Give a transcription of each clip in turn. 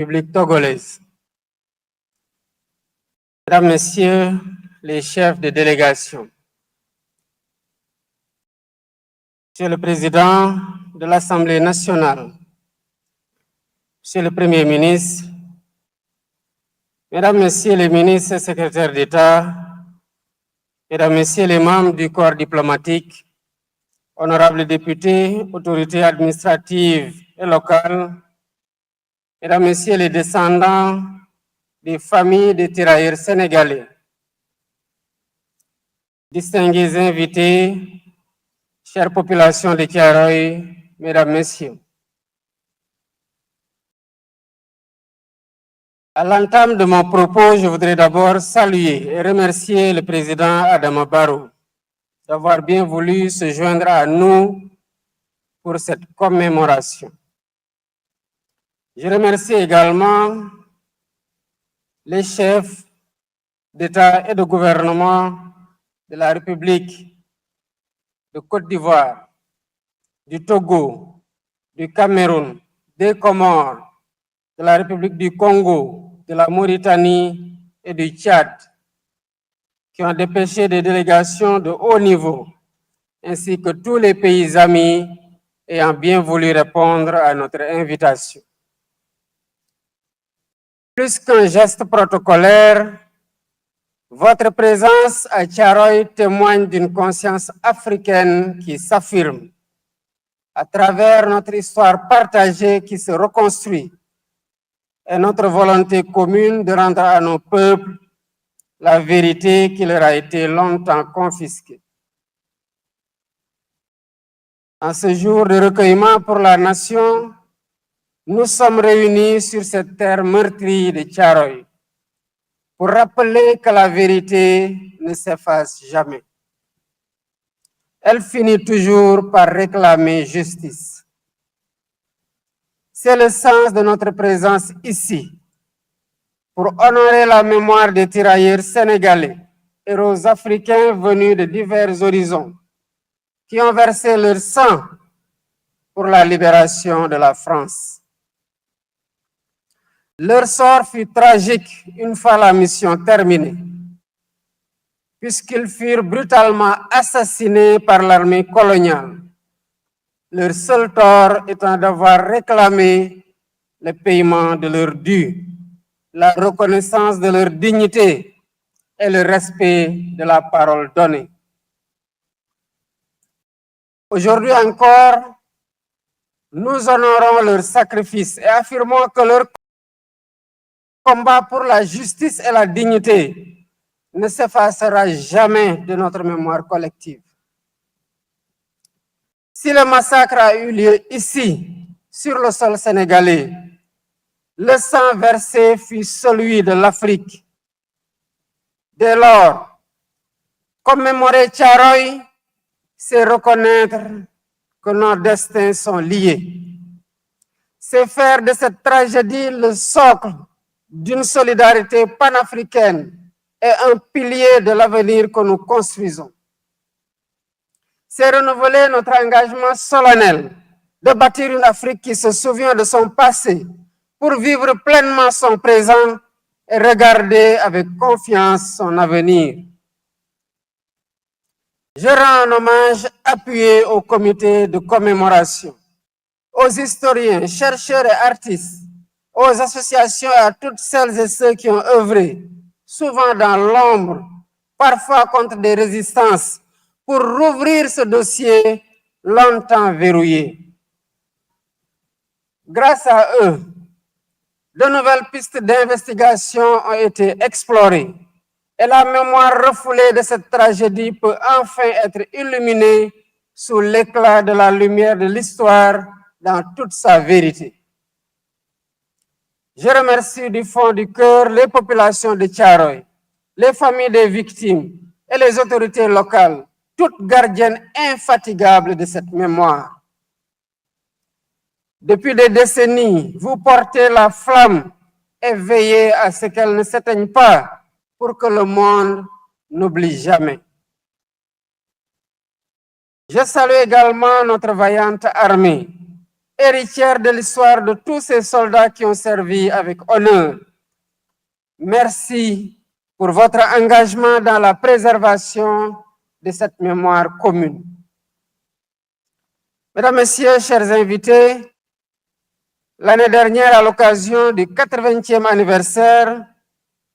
République togolaise. Mesdames, Messieurs les chefs de délégation, Monsieur le Président de l'Assemblée nationale, Monsieur le Premier ministre, Mesdames, Messieurs les ministres et secrétaires d'État, Mesdames, Messieurs les membres du corps diplomatique, honorables députés, autorités administratives et locales, Mesdames, Messieurs les descendants des familles des tirailleurs sénégalais, distingués invités, chère population de Thiaroye, Mesdames, Messieurs. À l'entame de mon propos, je voudrais d'abord saluer et remercier le président Adama Barrow d'avoir bien voulu se joindre à nous pour cette commémoration. Je remercie également les chefs d'État et de gouvernement de la République de Côte d'Ivoire, du Togo, du Cameroun, des Comores, de la République du Congo, de la Mauritanie et du Tchad, qui ont dépêché des délégations de haut niveau, ainsi que tous les pays amis ayant bien voulu répondre à notre invitation. Plus qu'un geste protocolaire, votre présence à Thiaroye témoigne d'une conscience africaine qui s'affirme à travers notre histoire partagée qui se reconstruit et notre volonté commune de rendre à nos peuples la vérité qui leur a été longtemps confisquée. En ce jour de recueillement pour la nation, nous sommes réunis sur cette terre meurtrie de Thiaroye pour rappeler que la vérité ne s'efface jamais. Elle finit toujours par réclamer justice. C'est le sens de notre présence ici, pour honorer la mémoire des tirailleurs sénégalais, héros africains venus de divers horizons, qui ont versé leur sang pour la libération de la France. Leur sort fut tragique une fois la mission terminée, puisqu'ils furent brutalement assassinés par l'armée coloniale, leur seul tort étant d'avoir réclamé le paiement de leur dû, la reconnaissance de leur dignité et le respect de la parole donnée. Aujourd'hui encore, nous honorons leur sacrifice et affirmons que leur combat pour la justice et la dignité ne s'effacera jamais de notre mémoire collective. Si le massacre a eu lieu ici, sur le sol sénégalais, le sang versé fut celui de l'Afrique. Dès lors, commémorer Thiaroye, c'est reconnaître que nos destins sont liés. C'est faire de cette tragédie le socle d'une solidarité panafricaine et un pilier de l'avenir que nous construisons. C'est renouveler notre engagement solennel de bâtir une Afrique qui se souvient de son passé pour vivre pleinement son présent et regarder avec confiance son avenir. Je rends un hommage appuyé au comité de commémoration, aux historiens, chercheurs et artistes, aux associations et à toutes celles et ceux qui ont œuvré, souvent dans l'ombre, parfois contre des résistances, pour rouvrir ce dossier longtemps verrouillé. Grâce à eux, de nouvelles pistes d'investigation ont été explorées et la mémoire refoulée de cette tragédie peut enfin être illuminée sous l'éclat de la lumière de l'histoire dans toute sa vérité. Je remercie du fond du cœur les populations de Thiaroye, les familles des victimes et les autorités locales, toutes gardiennes infatigables de cette mémoire. Depuis des décennies, vous portez la flamme et veillez à ce qu'elle ne s'éteigne pas pour que le monde n'oublie jamais. Je salue également notre vaillante armée héritière de l'histoire de tous ces soldats qui ont servi avec honneur. Merci pour votre engagement dans la préservation de cette mémoire commune. Mesdames, Messieurs, chers invités, l'année dernière, à l'occasion du 80e anniversaire,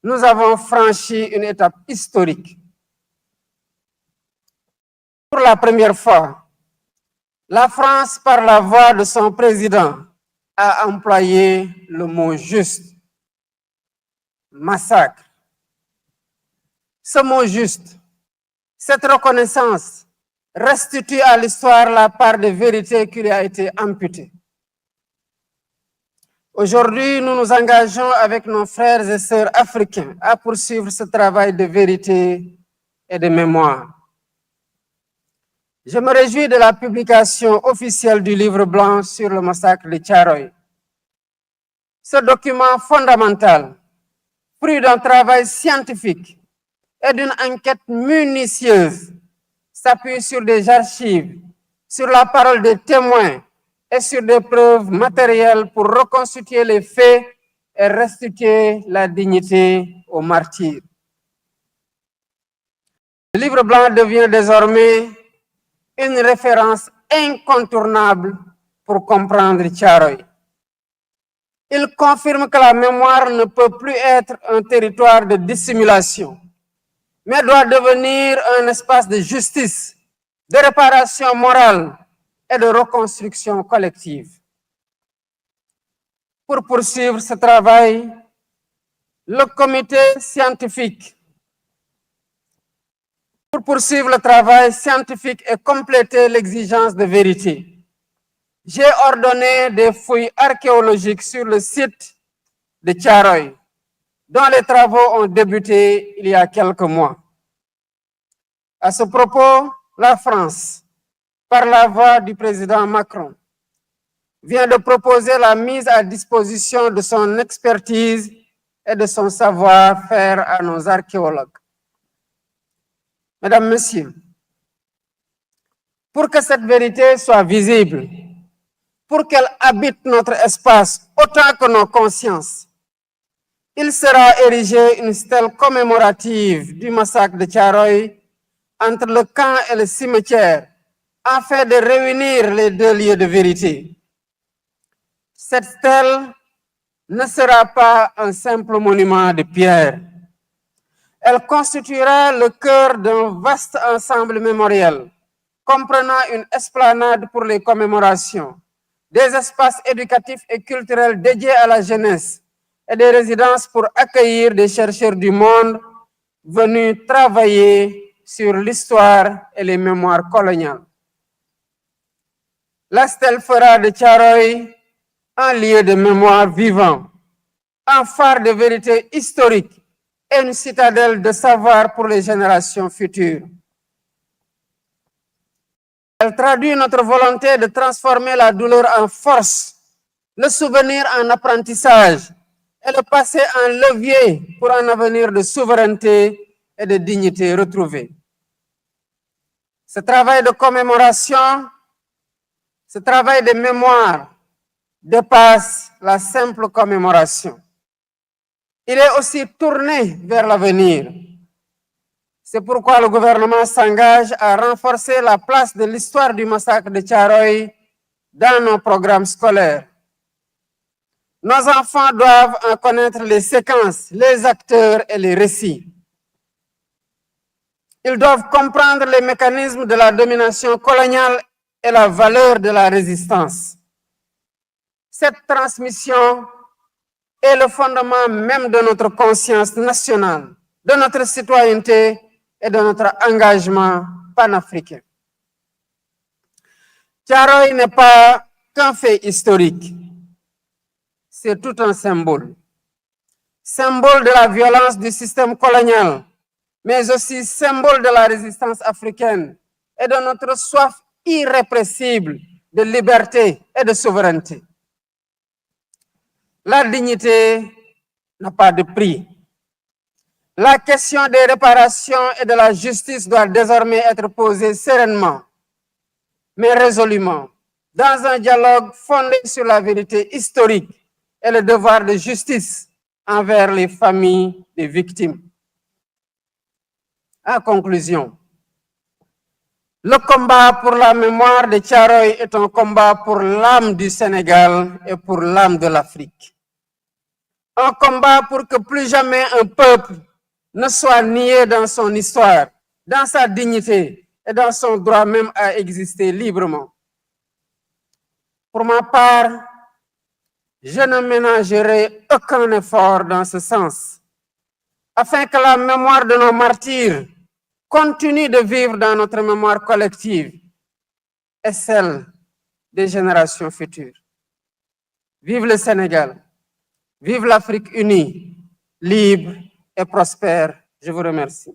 nous avons franchi une étape historique. Pour la première fois, la France, par la voix de son président, a employé le mot juste, massacre. Ce mot juste, cette reconnaissance restitue à l'histoire la part de vérité qui lui a été amputée. Aujourd'hui, nous nous engageons avec nos frères et sœurs africains à poursuivre ce travail de vérité et de mémoire. Je me réjouis de la publication officielle du livre blanc sur le massacre de Thiaroye. Ce document fondamental, fruit d'un travail scientifique et d'une enquête minutieuse, s'appuie sur des archives, sur la parole des témoins et sur des preuves matérielles pour reconstituer les faits et restituer la dignité aux martyrs. Le livre blanc devient désormais une référence incontournable pour comprendre Thiaroye. Il confirme que la mémoire ne peut plus être un territoire de dissimulation, mais doit devenir un espace de justice, de réparation morale et de reconstruction collective. Pour poursuivre ce travail, le comité scientifique et compléter l'exigence de vérité, j'ai ordonné des fouilles archéologiques sur le site de Thiaroye, dont les travaux ont débuté il y a quelques mois. À ce propos, la France, par la voix du président Macron, vient de proposer la mise à disposition de son expertise et de son savoir-faire à nos archéologues. Mesdames, Messieurs, pour que cette vérité soit visible, pour qu'elle habite notre espace autant que nos consciences, il sera érigé une stèle commémorative du massacre de Thiaroye entre le camp et le cimetière, afin de réunir les deux lieux de vérité. Cette stèle ne sera pas un simple monument de pierre. Elle constituera le cœur d'un vaste ensemble mémoriel, comprenant une esplanade pour les commémorations, des espaces éducatifs et culturels dédiés à la jeunesse et des résidences pour accueillir des chercheurs du monde venus travailler sur l'histoire et les mémoires coloniales. La stèle fera de Thiaroye un lieu de mémoire vivant, un phare de vérité historique et une citadelle de savoir pour les générations futures. Elle traduit notre volonté de transformer la douleur en force, le souvenir en apprentissage et le passé en levier pour un avenir de souveraineté et de dignité retrouvée. Ce travail de commémoration, ce travail de mémoire dépasse la simple commémoration. Il est aussi tourné vers l'avenir. C'est pourquoi le gouvernement s'engage à renforcer la place de l'histoire du massacre de Thiaroye dans nos programmes scolaires. Nos enfants doivent en connaître les séquences, les acteurs et les récits. Ils doivent comprendre les mécanismes de la domination coloniale et la valeur de la résistance. Cette transmission est le fondement même de notre conscience nationale, de notre citoyenneté et de notre engagement panafricain. Thiaroye n'est pas qu'un fait historique, c'est tout un symbole. Symbole de la violence du système colonial, mais aussi symbole de la résistance africaine et de notre soif irrépressible de liberté et de souveraineté. La dignité n'a pas de prix. La question des réparations et de la justice doit désormais être posée sereinement, mais résolument, dans un dialogue fondé sur la vérité historique et le devoir de justice envers les familles des victimes. En conclusion, le combat pour la mémoire de Thiaroye est un combat pour l'âme du Sénégal et pour l'âme de l'Afrique. Un combat pour que plus jamais un peuple ne soit nié dans son histoire, dans sa dignité et dans son droit même à exister librement. Pour ma part, je ne ménagerai aucun effort dans ce sens, afin que la mémoire de nos martyrs continue de vivre dans notre mémoire collective et celle des générations futures. Vive le Sénégal, vive l'Afrique unie, libre et prospère. Je vous remercie.